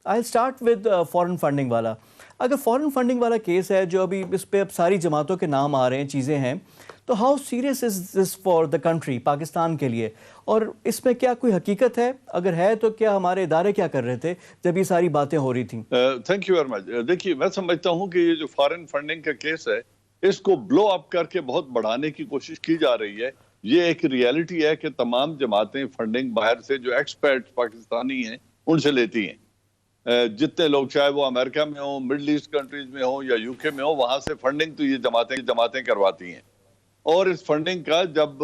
I'll start with foreign funding والا. اگر فورن funding والا کیس ہے جو ابھی اس پہ اب ساری جماعتوں کے نام آ رہے ہیں, چیزیں ہیں, تو how serious is this for the country, Pakistan کے لیے, اور اس میں کیا کوئی حقیقت ہے؟ اگر ہے تو کیا ہمارے ادارے کیا کر رہے تھے جب یہ ساری باتیں ہو رہی تھیں؟ Thank you very much. دیکھیے میں سمجھتا ہوں کہ یہ جو فارن فنڈنگ کا کیس ہے اس کو بلو اپ کر کے بہت بڑھانے کی کوشش کی جا رہی ہے. یہ ایک ریالٹی ہے کہ تمام جماعتیں فنڈنگ باہر سے جو ایکسپرٹ پاکستانی ہیں ان سے لیتی ہیں. جتنے لوگ چاہے وہ امریکہ میں ہوں, مڈل ایسٹ کنٹریز میں ہوں یا یو کے میں ہوں, وہاں سے فنڈنگ تو یہ جماعتیں کرواتی ہیں. اور اس فنڈنگ کا جب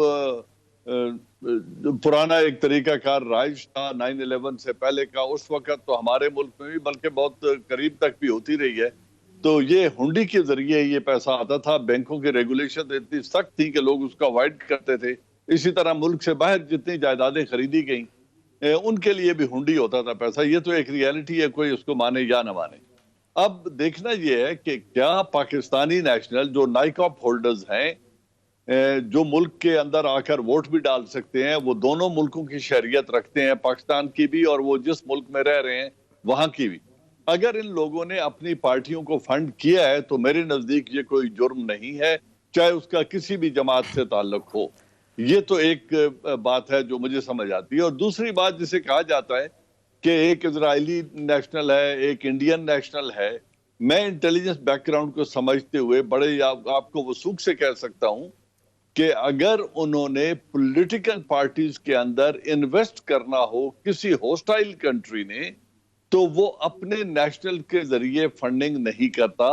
پرانا ایک طریقہ کار رائج تھا 9/11 سے پہلے کا, اس وقت تو ہمارے ملک میں بھی بلکہ بہت قریب تک بھی ہوتی رہی ہے. تو یہ ہنڈی کے ذریعے یہ پیسہ آتا تھا. بینکوں کی ریگولیشن اتنی سخت تھی کہ لوگ اس کا اوائڈ کرتے تھے. اسی طرح ملک سے باہر جتنی جائیدادیں خریدی گئیں ان کے لیے بھی ہنڈی ہوتا تھا پیسہ. یہ تو ایک ریالٹی ہے, کوئی اس کو مانے یا نہ مانے. اب دیکھنا یہ ہے کہ کیا پاکستانی نیشنل جو نائکاپ ہولڈرز ہیں, جو ملک کے اندر آ کر ووٹ بھی ڈال سکتے ہیں, وہ دونوں ملکوں کی شہریت رکھتے ہیں, پاکستان کی بھی اور وہ جس ملک میں رہ رہے ہیں وہاں کی بھی. اگر ان لوگوں نے اپنی پارٹیوں کو فنڈ کیا ہے تو میرے نزدیک یہ کوئی جرم نہیں ہے, چاہے اس کا کسی بھی جماعت سے تعلق ہو. یہ تو ایک بات ہے جو مجھے سمجھ آتی ہے. اور دوسری بات جسے کہا جاتا ہے کہ ایک اسرائیلی نیشنل ہے, ایک انڈین نیشنل ہے, میں انٹیلیجنس بیک گراؤنڈ کو سمجھتے ہوئے بڑے آپ کو وثوق سے کہہ سکتا ہوں کہ اگر انہوں نے پولیٹیکل پارٹیز کے اندر انویسٹ کرنا ہو کسی ہوسٹائل کنٹری نے, تو وہ اپنے نیشنل کے ذریعے فنڈنگ نہیں کرتا,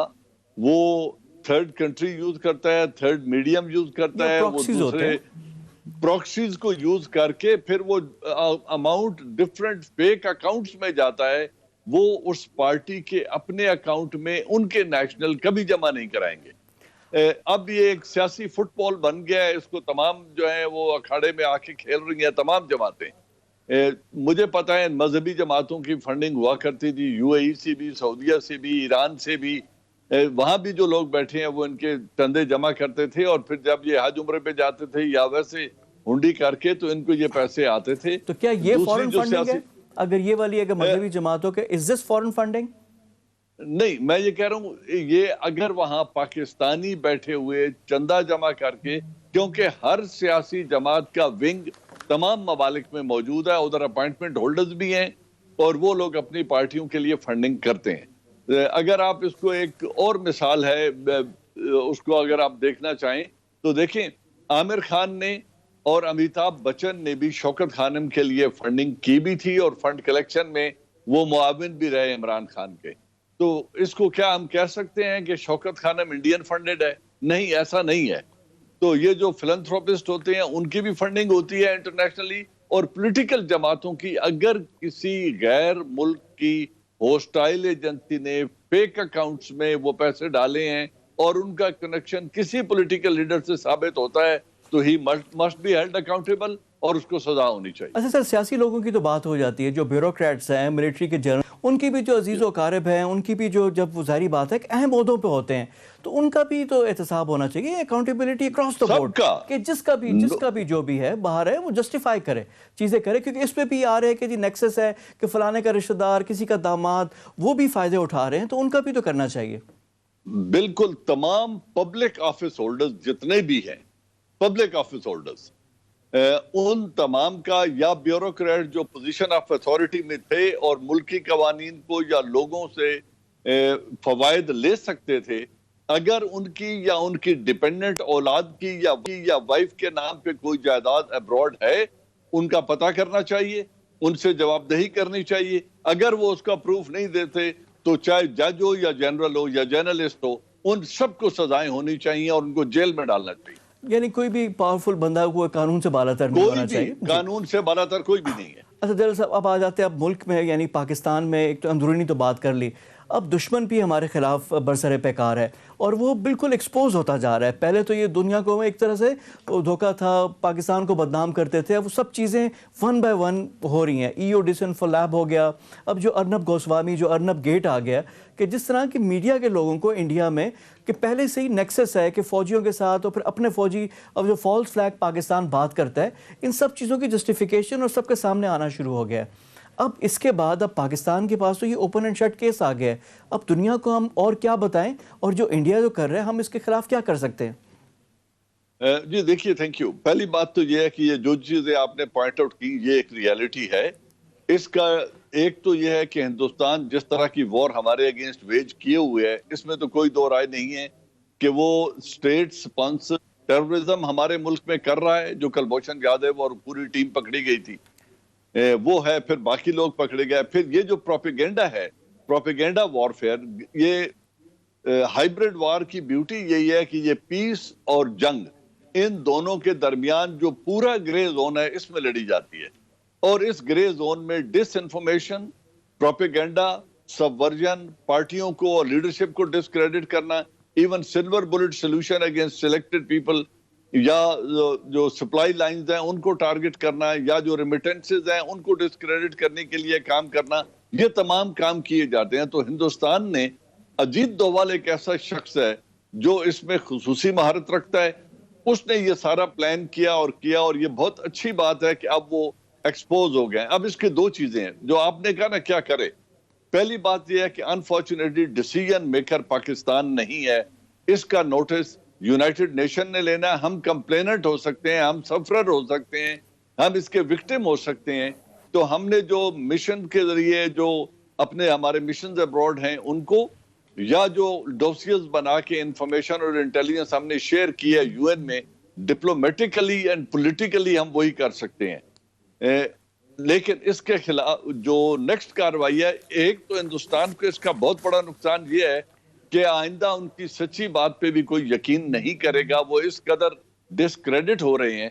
وہ تھرڈ کنٹری یوز کرتا ہے, تھرڈ میڈیم یوز کرتا ہے, وہ دوسرے پروکسیز کو یوز کر کے پھر وہ اماؤنٹ ڈفرنٹ فیک اکاؤنٹس میں جاتا ہے. وہ اس پارٹی کے اپنے اکاؤنٹ میں ان کے نیشنل کبھی جمع نہیں کرائیں گے. اب یہ ایک سیاسی فٹ بال بن گیا ہے, اس کو تمام جو ہیں وہ اکھاڑے میں آ کے کھیل رہی ہیں تمام جماعتیں. مجھے پتا ہے مذہبی جماعتوں کی فنڈنگ ہوا کرتی تھی, یو اے ای سے بھی, سعودیہ سے بھی, ایران سے بھی. وہاں بھی جو لوگ بیٹھے ہیں وہ ان کے چندے جمع کرتے تھے, اور پھر جب یہ حج عمرے پہ جاتے تھے یا ویسے ہنڈی کر کے تو ان کو یہ پیسے آتے تھے. تو کیا یہ فورن فنڈنگ ہے؟ اگر یہ والی اگر مذہبی جماعتوں کے از دس فورن فنڈنگ؟ نہیں, میں یہ کہہ رہا ہوں یہ اگر وہاں پاکستانی بیٹھے ہوئے چندہ جمع کر کے, کیونکہ ہر سیاسی جماعت کا ونگ تمام ممالک میں موجود ہے, ادھر اپائنٹمنٹ ہولڈرز بھی ہیں اور وہ لوگ اپنی پارٹیوں کے لیے فنڈنگ کرتے ہیں. اگر آپ اس کو ایک اور مثال ہے, اس کو اگر آپ دیکھنا چاہیں تو دیکھیں, عامر خان نے اور امیتابھ بچن نے بھی شوکت خانم کے لیے فنڈنگ کی بھی تھی, اور فنڈ کلیکشن میں وہ معاون بھی رہے عمران خان کے. تو اس کو کیا ہم کہہ سکتے ہیں کہ شوکت خانم انڈین فنڈڈ ہے؟ نہیں, ایسا نہیں ہے. تو یہ جو فلنتھروپسٹ ہوتے ہیں ان کی بھی فنڈنگ ہوتی ہے انٹرنیشنلی, اور پولیٹیکل جماعتوں کی اگر کسی غیر ملک کی ہوسٹائل ایجنسی نے فیک اکاؤنٹس میں وہ پیسے ڈالے ہیں اور ان کا کنیکشن کسی پولیٹیکل لیڈر سے ثابت ہوتا ہے تو ہی مسٹ بی ہیلڈ اکاؤنٹیبل, اور اس کو سزا ہونی چاہیے. اچھا سر, سیاسی لوگوں کی تو بات ہو جاتی ہے, جو بیوروکریٹس ہیں, ملٹری کے جنرل, ان کی بھی جو عزیز و اقارب ہیں, ان کی بھی جو, جب وہ ظاہری بات ہے کہ اہم عہدوں پہ ہوتے ہیں, تو ان کا بھی تو احتساب ہونا چاہیے, اکاؤنٹیبلٹی اکراس دا بورڈ, کہ جس کا بھی جو بھی ہے باہر ہے وہ جسٹیفائی کرے, چیزیں کرے. کیونکہ اس پہ بھی آ رہے ہیں کہ جی نیکسس ہے کہ فلانے کا رشتہ دار, کسی کا داماد, وہ بھی فائدے اٹھا رہے ہیں, تو ان کا بھی تو کرنا چاہیے. بالکل, تمام پبلک آفس ہولڈرز جتنے بھی ہیں, پبلک آفس ہولڈرز, ان تمام کا یا بیوروکریٹ جو پوزیشن آف اتھارٹی میں تھے اور ملکی قوانین کو یا لوگوں سے فوائد لے سکتے تھے, اگر ان کی یا ان کی ڈیپینڈنٹ اولاد کی یا وائف کے نام پہ کوئی جائیداد ابراڈ ہے, ان کا پتہ کرنا چاہیے, ان سے جواب دہی کرنی چاہیے. اگر وہ اس کا پروف نہیں دیتے تو چاہے جج ہو یا جنرل ہو یا جرنلسٹ ہو, ان سب کو سزائیں ہونی چاہیے اور ان کو جیل میں ڈالنا چاہیے. یعنی کوئی بھی پاورفل بندہ کو قانون سے بالاتر نہیں ہونا چاہیے, قانون سے بالاتر کوئی بھی نہیں ہے. اچھا جنرل صاحب, اب آ جاتے ہیں اب ملک میں, یعنی پاکستان میں ایک تو اندرونی تو بات کر لی, اب دشمن بھی ہمارے خلاف برسر پیکار ہے اور وہ بالکل ایکسپوز ہوتا جا رہا ہے. پہلے تو یہ دنیا کو ایک طرح سے دھوکہ تھا, پاکستان کو بدنام کرتے تھے, اب وہ سب چیزیں ون بائی ون ہو رہی ہیں. ای او ڈیسن فور لیب ہو گیا, اب جو ارنب گوسوامی, جو ارنب گیٹ آ گیا, کہ جس طرح کی میڈیا کے لوگوں کو انڈیا میں کہ پہلے سے ہی نیکسس ہے کہ فوجیوں کے ساتھ اور پھر اپنے فوجی, اب جو فالس فلیگ پاکستان بات کرتا ہے, ان سب چیزوں کی جسٹیفیکیشن اور سب کے سامنے آنا شروع ہو گیا ہے. اب اس کے بعد اب پاکستان کے پاس تو یہ اوپن اینڈ شٹ کیس آ گیا ہے. اب دنیا کو ہم اور کیا بتائیں, اور جو انڈیا جو کر رہے ہیں ہم اس کے خلاف کیا کر سکتے ہیں؟ جی دیکھیے، تھینک یو. پہلی بات تو یہ ہے کہ یہ جو چیزیں آپ نے پوائنٹ آؤٹ کی یہ ایک ریالٹی ہے. اس کا ایک تو یہ ہے کہ ہندوستان جس طرح کی وار ہمارے اگینسٹ ویج کیے ہوئے ہے, اس میں تو کوئی دو رائے نہیں ہے کہ وہ اسٹیٹ سپانسر ٹیررزم ہمارے ملک میں کر رہا ہے. جو کلبھوشن یادو اور پوری ٹیم پکڑی گئی تھی وہ ہے, پھر باقی لوگ پکڑے گئے. پھر یہ جو پروپیگنڈا ہے, پروپیگنڈا وارفیئر, یہ ہائیبرڈ وار کی بیوٹی یہی ہے کہ یہ پیس اور جنگ ان دونوں کے درمیان جو پورا گرے زون ہے اس میں لڑی جاتی ہے. اور اس گرے زون میں ڈس انفارمیشن, پروپیگنڈا, سبورژن, پارٹیوں کو اور لیڈرشپ کو ڈسکریڈٹ کرنا, even silver bullet solution against selected people, یا جو سپلائی لائنز ہیں ان کو ٹارگٹ کرنا, یا جو ریمیٹنسز ہیں ان کو ڈسکریڈٹ کرنے کے لیے کام کرنا, یہ تمام کام کیے جاتے ہیں. تو ہندوستان نے, اجیت دووال ایک ایسا شخص ہے جو اس میں خصوصی مہارت رکھتا ہے, اس نے یہ سارا پلان کیا, اور یہ بہت اچھی بات ہے کہ اب وہ ایکسپوز ہو گئے. اب اس کے دو چیزیں ہیں جو آپ نے کہا نا کیا کرے. پہلی بات یہ ہے کہ انفارچونیٹلی ڈیسیژن میکر پاکستان نہیں ہے. اس کا نوٹس یونائٹڈ نیشن نے لینا ہے. ہم کمپلیننٹ ہو سکتے ہیں, ہم سفرر ہو سکتے ہیں, ہم اس کے وکٹم ہو سکتے ہیں. تو ہم نے جو مشن کے ذریعے جو ہمارے مشنز ابراڈ ہیں ان کو, یا جو ڈوسیز بنا کے انفارمیشن اور انٹیلیجنس ہم نے شیئر کی ہے یو این میں, ڈپلومیٹیکلی اینڈ پولیٹیکلی ہم وہی کر سکتے ہیں. لیکن اس کے خلاف جو نیکسٹ کاروائی ہے, ایک تو ہندوستان کو اس کا بہت بڑا نقصان یہ ہے کہ آئندہ ان کی سچی بات پہ بھی کوئی یقین نہیں کرے گا. وہ اس قدر ڈسکریڈٹ ہو رہے ہیں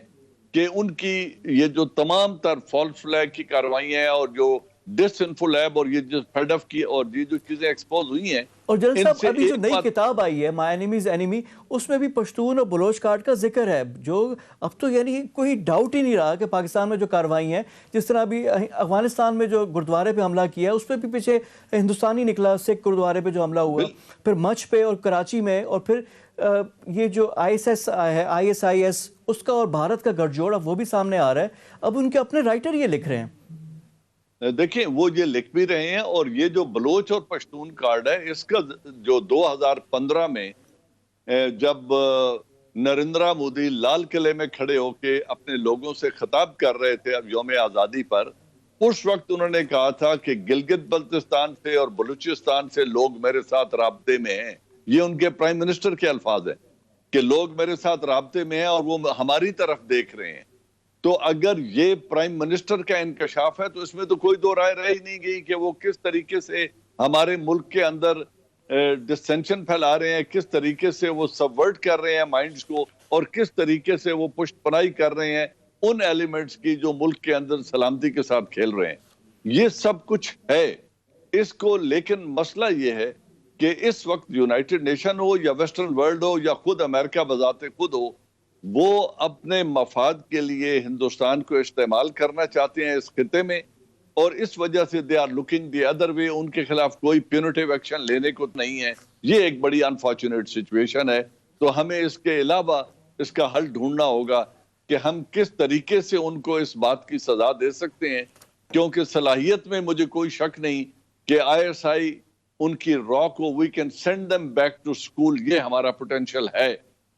کہ ان کی یہ جو تمام تر فالس فلیگ کی کاروائیاں ہیں, اور جو ڈس انفو لیب, اور یہ جو فیڈ اف کی, اور یہ جو چیزیں ایکسپوز ہوئی ہیں. اور جنرل صاحب, ابھی جو نئی کتاب آئی ہے مائی انیمیز اینیمی, اس میں بھی پشتون اور بلوچ کارڈ کا ذکر ہے, جو اب تو یعنی کوئی ڈاؤٹ ہی نہیں رہا کہ پاکستان میں جو کارروائی ہیں, جس طرح ابھی افغانستان میں جو گردوارے پہ حملہ کیا ہے اس پہ بھی پیچھے ہندوستانی نکلا, سکھ گردوارے پہ جو حملہ ہوا, پھر مچھ پہ اور کراچی میں, اور پھر یہ جو ISIS اس کا اور بھارت کا گٹھ جوڑ, اب وہ بھی سامنے آ رہا ہے. اب ان کے اپنے رائٹر یہ لکھ رہے ہیں. دیکھیں وہ یہ لکھ بھی رہے ہیں, اور یہ جو بلوچ اور پشتون کارڈ ہے اس کا جو 2015 میں جب نریندرا مودی لال قلعے میں کھڑے ہو کے اپنے لوگوں سے خطاب کر رہے تھے اب یوم آزادی پر, اس وقت انہوں نے کہا تھا کہ گلگت بلتستان سے اور بلوچستان سے لوگ میرے ساتھ رابطے میں ہیں. یہ ان کے پرائم منسٹر کے الفاظ ہیں کہ لوگ میرے ساتھ رابطے میں ہیں اور وہ ہماری طرف دیکھ رہے ہیں. تو اگر یہ پرائم منسٹر کا انکشاف ہے تو اس میں تو کوئی دو رائے رہ ہی نہیں گئی کہ وہ کس طریقے سے ہمارے ملک کے اندر ڈسٹینشن پھیلا رہے ہیں, کس طریقے سے وہ سبورٹ کر رہے ہیں مائنڈز کو, اور کس طریقے سے وہ پشت پناہی کر رہے ہیں ان ایلیمنٹس کی جو ملک کے اندر سلامتی کے ساتھ کھیل رہے ہیں. یہ سب کچھ ہے اس کو, لیکن مسئلہ یہ ہے کہ اس وقت یونائٹڈ نیشن ہو یا ویسٹرن ورلڈ ہو یا خود امریکہ بذات خود ہو, وہ اپنے مفاد کے لیے ہندوستان کو استعمال کرنا چاہتے ہیں اس خطے میں, اور اس وجہ سے they are looking the other way. ان کے خلاف کوئی پیونیٹیو ایکشن لینے کو نہیں ہے. یہ ایک بڑی انفارچونیٹ سچویشن ہے. تو ہمیں اس کے علاوہ اس کا حل ڈھونڈنا ہوگا کہ ہم کس طریقے سے ان کو اس بات کی سزا دے سکتے ہیں, کیونکہ صلاحیت میں مجھے کوئی شک نہیں کہ ISI ان کی را کو we can send them back to school, یہ ہمارا پوٹینشیل ہے.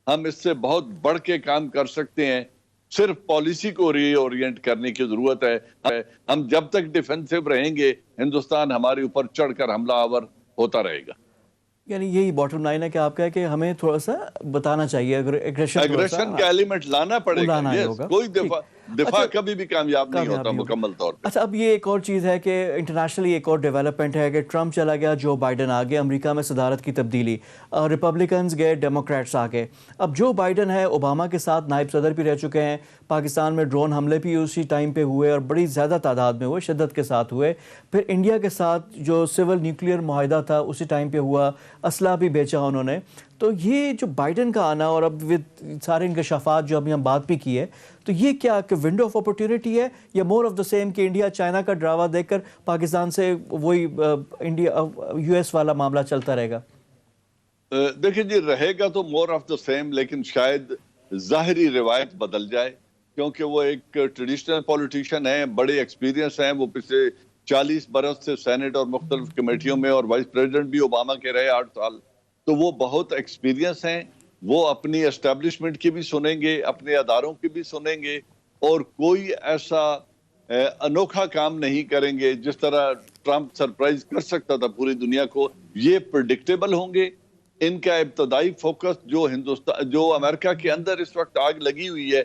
ہم اس سے بہت بڑھ کے کام کر سکتے ہیں. صرف پالیسی کو ری اورینٹ کرنے کی ضرورت ہے. ہم جب تک ڈیفینسو رہیں گے ہندوستان ہمارے اوپر چڑھ کر حملہ آور ہوتا رہے گا. یعنی یہی باٹم لائن ہے کہ آپ کہا کہ ہمیں تھوڑا سا بتانا چاہیے, اگر ایگریشن کا ایلیمنٹ لانا پڑے گا. کوئی دفاع کبھی بھی کامیاب نہیں ہوتا مکمل طور پہ. اچھا, اب یہ ایک اور چیز ہے کہ انٹرنیشنلی ایک اور ڈیولپمنٹ ہے کہ ٹرمپ چلا گیا, جو بائیڈن آ گیا, امریکہ میں صدارت کی تبدیلی, ریپبلکنز گئے, ڈیموکریٹس آ گئے. اب جو بائیڈن ہے اوباما کے ساتھ نائب صدر بھی رہ چکے ہیں. پاکستان میں ڈرون حملے بھی اسی ٹائم پہ ہوئے اور بڑی زیادہ تعداد میں ہوئے, شدت کے ساتھ ہوئے. پھر انڈیا کے ساتھ جو سول نیوکلیئر معاہدہ تھا اسی ٹائم پہ ہوا, اسلحہ بھی بیچا انہوں نے. تو یہ جو بائیڈن کا آنا اور اب سارے انکشافات جو ابھی ہم بات بھی کی ہے, تو یہ کیا کہ ونڈو آف اپورچونٹی ہے یا مور آف دا سیم کہ انڈیا چائنا کا ڈراوا دیکھ کر پاکستان سے وہی انڈیا US والا معاملہ چلتا رہے گا؟ دیکھیں جی, رہے گا تو مور آف دا سیم, لیکن شاید ظاہری روایت بدل جائے, کیونکہ وہ ایک ٹریڈیشنل پولیٹیشین ہیں, بڑے ایکسپیرینس ہیں, وہ پچھلے 40 برس سے سینٹ اور مختلف کمیٹیوں میں، اور وائس پریزیڈنٹ بھی اوباما کے رہے 8 سال. تو وہ بہت ایکسپیرینس ہیں. وہ اپنی اسٹیبلشمنٹ کی بھی سنیں گے، اپنے اداروں کی بھی سنیں گے، اور کوئی ایسا انوکھا کام نہیں کریں گے جس طرح ٹرمپ سرپرائز کر سکتا تھا پوری دنیا کو. یہ پریڈکٹیبل ہوں گے. ان کا ابتدائی فوکس جو امریکہ کے اندر اس وقت آگ لگی ہوئی ہے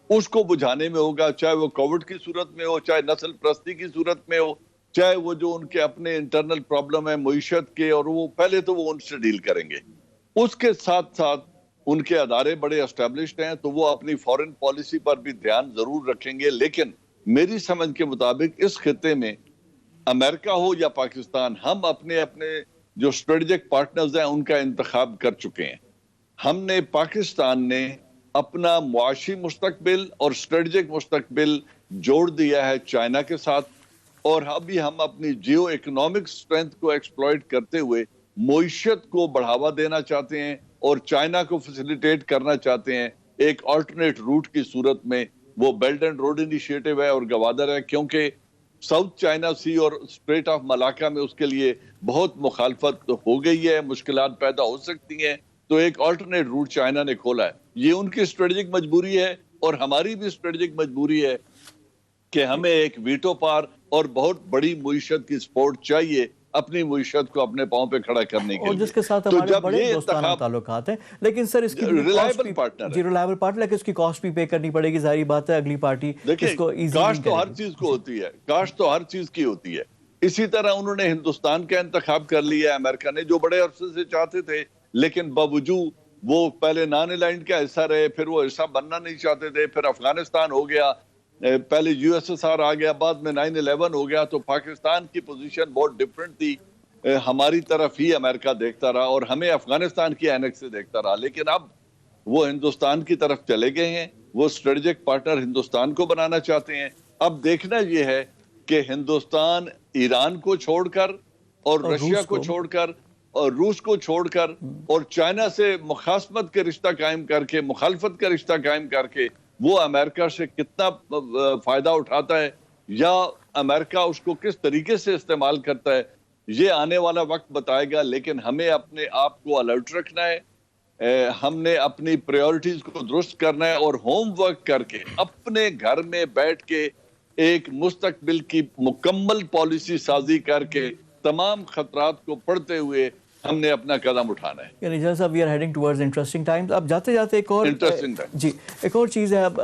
اس کو بجھانے میں ہوگا، چاہے وہ کووڈ کی صورت میں ہو، چاہے نسل پرستی کی صورت میں ہو، چاہے وہ جو ان کے اپنے انٹرنل پرابلم ہے معیشت کے، اور وہ پہلے تو وہ ان سے ڈیل کریں گے. اس کے ساتھ ساتھ ان کے ادارے بڑے اسٹیبلشڈ ہیں تو وہ اپنی فورن پالیسی پر بھی دھیان ضرور رکھیں گے. لیکن میری سمجھ کے مطابق اس خطے میں امریکہ ہو یا پاکستان، ہم اپنے جو اسٹریٹجک پارٹنرز ہیں ان کا انتخاب کر چکے ہیں. ہم نے پاکستان نے اپنا معاشی مستقبل اور اسٹریٹجک مستقبل جوڑ دیا ہے چائنا کے ساتھ، اور ابھی ہم اپنی جیو اکنامک سٹرینتھ کو ایکسپلائٹ کرتے ہوئے معیشت کو بڑھاوا دینا چاہتے ہیں اور چائنا کو فیسیلیٹیٹ کرنا چاہتے ہیں ایک آلٹرنیٹ روٹ کی صورت میں. وہ بیلٹ اینڈ روڈ انیشیٹو ہے اور گوادر ہے، کیونکہ ساؤتھ چائنا سی اور اسٹریٹ آف ملاکا میں اس کے لیے بہت مخالفت ہو گئی ہے، مشکلات پیدا ہو سکتی ہیں. تو ایک آلٹرنیٹ روٹ چائنا نے کھولا ہے. یہ ان کی اسٹریٹجک مجبوری ہے اور ہماری بھی اسٹریٹجک مجبوری ہے کہ ہمیں ایک ویٹو پار اور بہت بڑی معیشت کی سپورٹ چاہیے اپنی معیشت کو اپنے پاؤں پہ کھڑا کرنے کے اور لیے. جس کے ساتھ ہمارے بڑے دوستانہ تعلقات ہیں. لیکن سر اس کی ریلائبل پارٹنر جی ریلائبل پارٹنر، لیکن اس کی کاسٹ بھی پے کرنی پڑے گی. ظاہری بات ہے اگلی پارٹی اس کو ایزی نہیں کاسٹ تو ہر کرے گی. چیز کو ہوتی ہے، کاسٹ تو ہر چیز کی ہوتی ہے. اسی طرح انہوں نے ہندوستان کا انتخاب کر لیا ہے امریکہ نے، جو بڑے عرصے سے چاہتے تھے، لیکن باوجود وہ پہلے نان الائنڈ کا حصہ رہے، پھر وہ حصہ بننا نہیں چاہتے تھے، پھر افغانستان ہو گیا، پہلے یو ایس ایس آر آ گیا، بعد میں 9/11 ہو گیا. تو پاکستان کی پوزیشن بہت ڈیفرنٹ تھی. ہماری طرف ہی امریکہ دیکھتا رہا اور ہمیں افغانستان کی اینکس سے دیکھتا رہا. لیکن اب وہ ہندوستان کی طرف چلے گئے ہیں، وہ اسٹریٹجک پارٹنر ہندوستان کو بنانا چاہتے ہیں. اب دیکھنا یہ ہے کہ ہندوستان ایران کو چھوڑ کر اور رشیا کو چھوڑ کر اور روس کو چھوڑ کر اور چائنا سے مخاصمت کے رشتہ قائم کر کے، مخالفت کا رشتہ قائم کر کے وہ امریکہ سے کتنا فائدہ اٹھاتا ہے یا امریکہ اس کو کس طریقے سے استعمال کرتا ہے، یہ آنے والا وقت بتائے گا. لیکن ہمیں اپنے آپ کو الرٹ رکھنا ہے، ہم نے اپنی پریورٹیز کو درست کرنا ہے اور ہوم ورک کر کے اپنے گھر میں بیٹھ کے ایک مستقبل کی مکمل پالیسی سازی کر کے تمام خطرات کو پڑھتے ہوئے ہم نے اپنا قدم اٹھانا ہے. یعنی جنرل صاحب we are heading towards interesting times. اب جاتے جاتے ایک اور چیز ہے، اب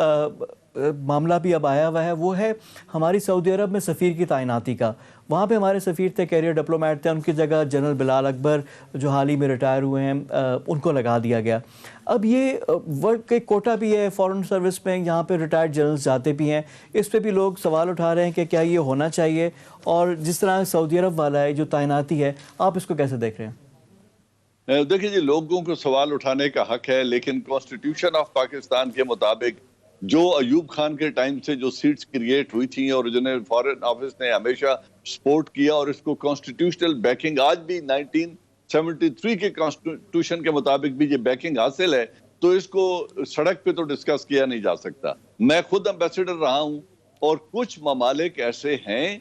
معاملہ بھی اب آیا ہوا ہے، وہ ہے ہماری سعودی عرب میں سفیر کی تعیناتی کا. وہاں پہ ہمارے سفیر تھے، کیریئر ڈپلومیٹ تھے، ان کی جگہ جنرل بلال اکبر جو حال ہی میں ریٹائر ہوئے ہیں ان کو لگا دیا گیا. اب یہ ورک کے کوٹا بھی ہے فارن سروس میں، یہاں پہ ریٹائرڈ جنرلز جاتے بھی ہیں. اس پہ بھی لوگ سوال اٹھا رہے ہیں کہ کیا یہ ہونا چاہیے، اور جس طرح سعودی عرب والا ہے جو تعیناتی ہے، آپ اس کو کیسے دیکھ رہے ہیں؟ دیکھیں جی، لوگوں کو سوال اٹھانے کا حق ہے، لیکن کانسٹیٹیوشن آف پاکستان کے مطابق جو ایوب خان کے ٹائم سے جو سیٹس کریٹ ہوئی تھیں اور جنہیں فارن آفس نے ہمیشہ سپورٹ کیا، اور اس کو کانسٹیٹیوشنل بیکنگ آج بھی 1973 کے کانسٹیٹیوشن کے مطابق بھی یہ بیکنگ حاصل ہے، تو اس کو سڑک پہ تو ڈسکس کیا نہیں جا سکتا. میں خود امبیسڈر رہا ہوں، اور کچھ ممالک ایسے ہیں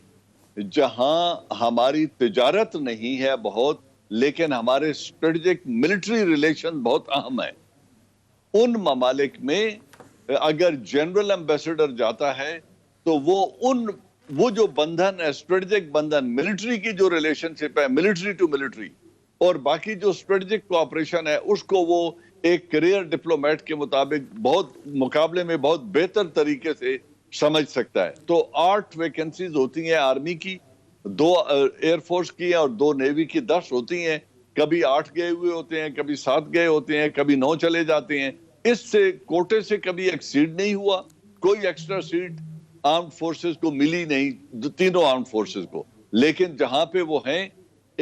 جہاں ہماری تجارت نہیں ہے بہت، لیکن ہمارے اسٹریٹجک ملٹری ریلیشن بہت اہم ہیں. ان ممالک میں اگر جنرل امبیسڈر جاتا ہے تو وہ جو بندھن ہے، اسٹریٹجک بندھن، ملٹری کی جو ریلیشن شپ ہے، ملٹری ٹو ملٹری، اور باقی جو اسٹریٹجک کوآپریشن ہے، اس کو وہ ایک کیریئر ڈپلومیٹ کے مطابق بہت مقابلے میں بہت بہتر طریقے سے سمجھ سکتا ہے. تو 8 ویکنسیز ہوتی ہیں آرمی کی، 2 ایئر فورس کی اور 2 نیوی کی، 10 ہوتی ہیں. کبھی 8 گئے ہوئے ہوتے ہیں، کبھی 7 گئے ہوتے ہیں، کبھی 9 چلے جاتے ہیں. اس سے کوٹے سے کبھی ایکسیڈ نہیں ہوا، کوئی ایکسٹرا سیٹ آرمڈ فورسز کو ملی نہیں، تینوں آرمڈ فورسز کو. لیکن جہاں پہ وہ ہیں